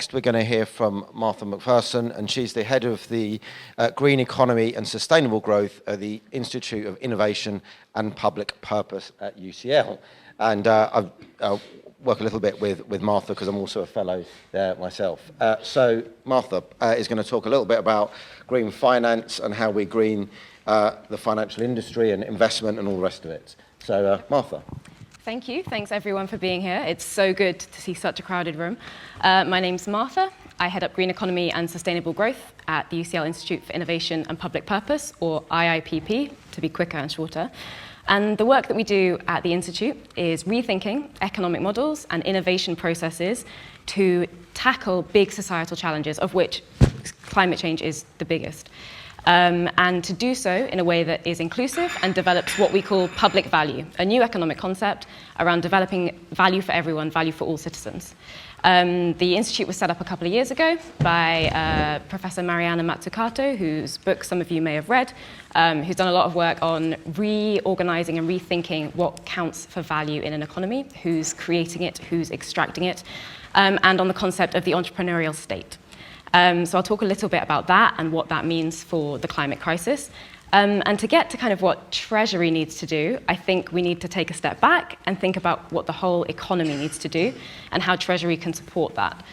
Next, we're going to hear from Martha McPherson, and she's the head of the Green Economy and Sustainable Growth at the Institute of Innovation and Public Purpose at UCL. And I'll work a little bit with Martha because I'm also a fellow there myself. So Martha is going to talk a little bit about green finance and how we green the financial industry and investment and all the rest of it. So Martha. Thank you. Thanks, everyone, for being here. It's so good to see such a crowded room. My name's Martha. I head up Green Economy and Sustainable Growth at the UCL Institute for Innovation and Public Purpose, or IIPP, to be quicker and shorter. And the work that we do at the Institute is rethinking economic models and innovation processes to tackle big societal challenges, of which climate change is the biggest. And to do so in a way that is inclusive and develops what we call public value, a new economic concept around developing value for everyone, value for all citizens. The Institute was set up a couple of years ago by Professor Mariana Mazzucato, whose book some of you may have read, who's done a lot of work on reorganizing and rethinking what counts for value in an economy, who's creating it, who's extracting it, and on the concept of the entrepreneurial state. So I'll talk a little bit about that and what that means for the climate crisis. And to get to kind of what Treasury needs to do, I think we need to take a step back and think about what the whole economy needs to do and how Treasury can support that.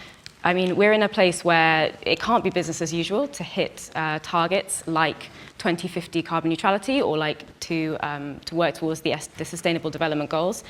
I mean, we're in a place where it can't be business as usual to hit targets like 2050 carbon neutrality or like to work towards the Sustainable Development Goals.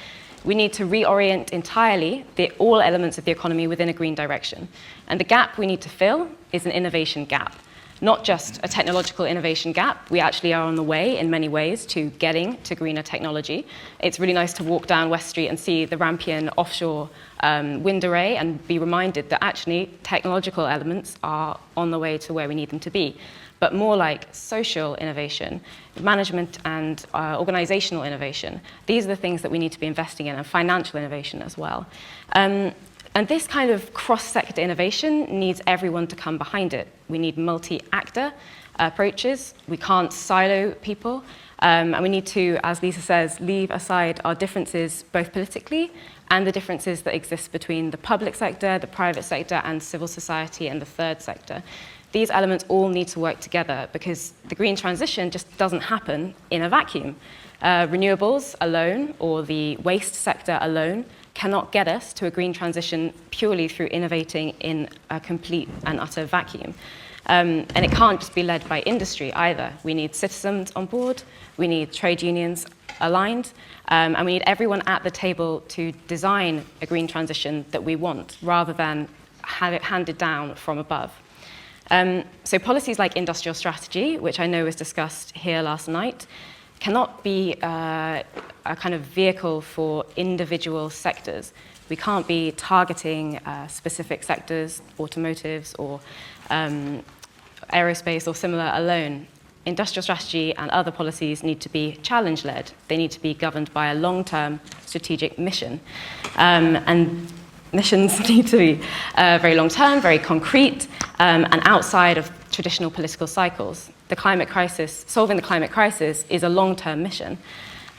We need to reorient entirely all elements of the economy within a green direction. And the gap we need to fill is an innovation gap, not just a technological innovation gap. We actually are on the way in many ways to getting to greener technology. It's really nice to walk down West Street and see the Rampion offshore wind array and be reminded that actually technological elements are on the way to where we need them to be. But more like social innovation, management and organizational innovation. These are the things that we need to be investing in, and financial innovation as well. And this kind of cross-sector innovation needs everyone to come behind it. We need multi-actor approaches. We can't silo people. And we need to, as Lisa says, leave aside our differences both politically and the differences that exist between the public sector, the private sector, and civil society and the third sector. These elements all need to work together because the green transition just doesn't happen in a vacuum. Renewables alone or the waste sector alone cannot get us to a green transition purely through innovating in a complete and utter vacuum. And it can't just be led by industry either. We need citizens on board, we need trade unions aligned, and we need everyone at the table to design a green transition that we want rather than have it handed down from above. So policies like industrial strategy, which I know was discussed here last night, cannot be a kind of vehicle for individual sectors. We can't be targeting specific sectors, automotives or aerospace or similar alone. Industrial strategy and other policies need to be challenge-led. They need to be governed by a long-term strategic mission. And missions need to be very long-term, very concrete, and outside of traditional political cycles. The climate crisis, solving the climate crisis, is a long-term mission.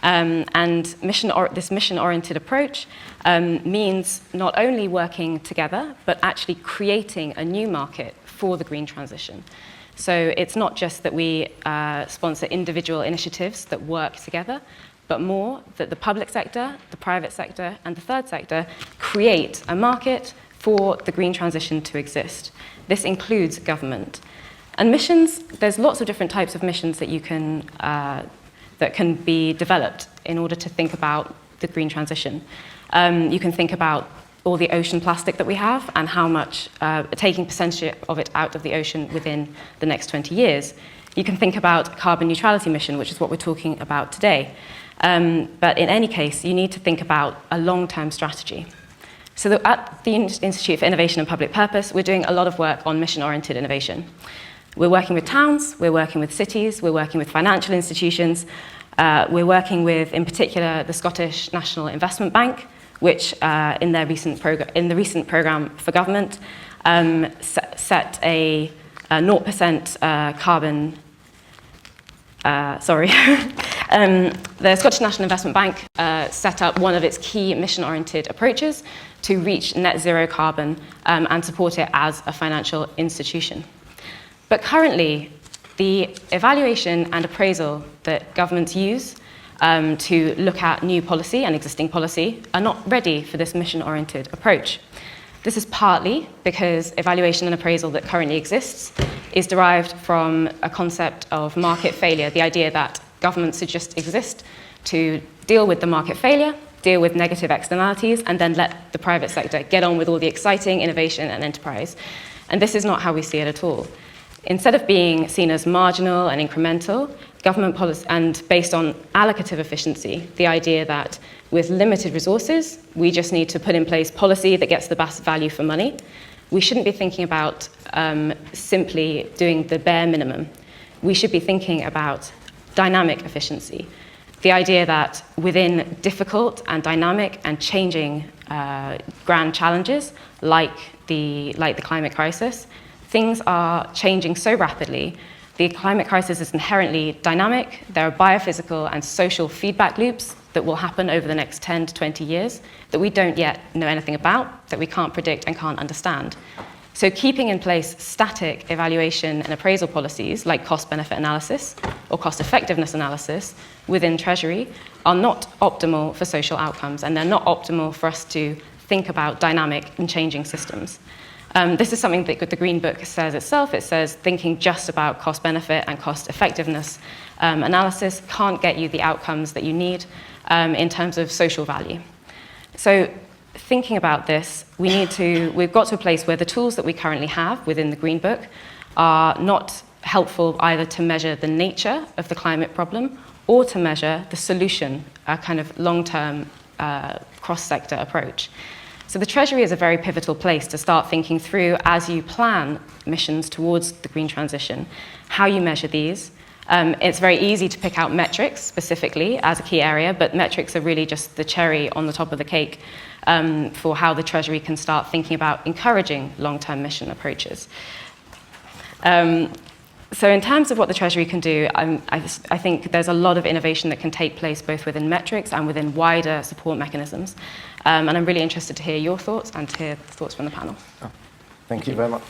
And this mission-oriented approach means not only working together, but actually creating a new market for the green transition. So it's not just that we sponsor individual initiatives that work together, but more that the public sector, the private sector, and the third sector create a market for the green transition to exist. This includes government. And missions, there's lots of different types of missions that that can be developed in order to think about the green transition. You can think about all the ocean plastic that we have and how much, taking percentage of it out of the ocean within the next 20 years. You can think about carbon neutrality mission, which is what we're talking about today. But in any case, you need to think about a long-term strategy. So at the Institute for Innovation and Public Purpose, we're doing a lot of work on mission-oriented innovation. We're working with towns, we're working with cities, we're working with financial institutions, we're working with, in particular, the Scottish National Investment Bank, which in the recent programme for government set a 0% carbon The Scottish National Investment Bank set up one of its key mission-oriented approaches to reach net zero carbon and support it as a financial institution. But currently, the evaluation and appraisal that governments use to look at new policy and existing policy are not ready for this mission-oriented approach. This is partly because evaluation and appraisal that currently exists is derived from a concept of market failure, the idea that governments should just exist to deal with the market failure, deal with negative externalities, and then let the private sector get on with all the exciting innovation and enterprise. And this is not how we see it at all. Instead of being seen as marginal and incremental, government policy, and based on allocative efficiency, the idea that with limited resources, we just need to put in place policy that gets the best value for money. We shouldn't be thinking about simply doing the bare minimum. We should be thinking about dynamic efficiency, the idea that within difficult and dynamic and changing grand challenges like the climate crisis, things are changing so rapidly. The climate crisis is inherently dynamic. There are biophysical and social feedback loops that will happen over the next 10 to 20 years that we don't yet know anything about, that we can't predict and can't understand. So keeping in place static evaluation and appraisal policies like cost-benefit analysis or cost-effectiveness analysis within Treasury are not optimal for social outcomes, and they're not optimal for us to think about dynamic and changing systems. This is something that the Green Book says itself. It says thinking just about cost-benefit and cost-effectiveness analysis can't get you the outcomes that you need in terms of social value. So thinking about this, we've got to a place where the tools that we currently have within the Green Book are not helpful either to measure the nature of the climate problem or to measure the solution, a kind of long-term cross-sector approach. So the Treasury is a very pivotal place to start thinking through as you plan missions towards the green transition, how you measure these. It's very easy to pick out metrics specifically as a key area, but metrics are really just the cherry on the top of the cake for how the Treasury can start thinking about encouraging long-term mission approaches. So in terms of what the Treasury can do, I think there's a lot of innovation that can take place both within metrics and within wider support mechanisms. And I'm really interested to hear your thoughts and to hear the thoughts from the panel. Thank you very much.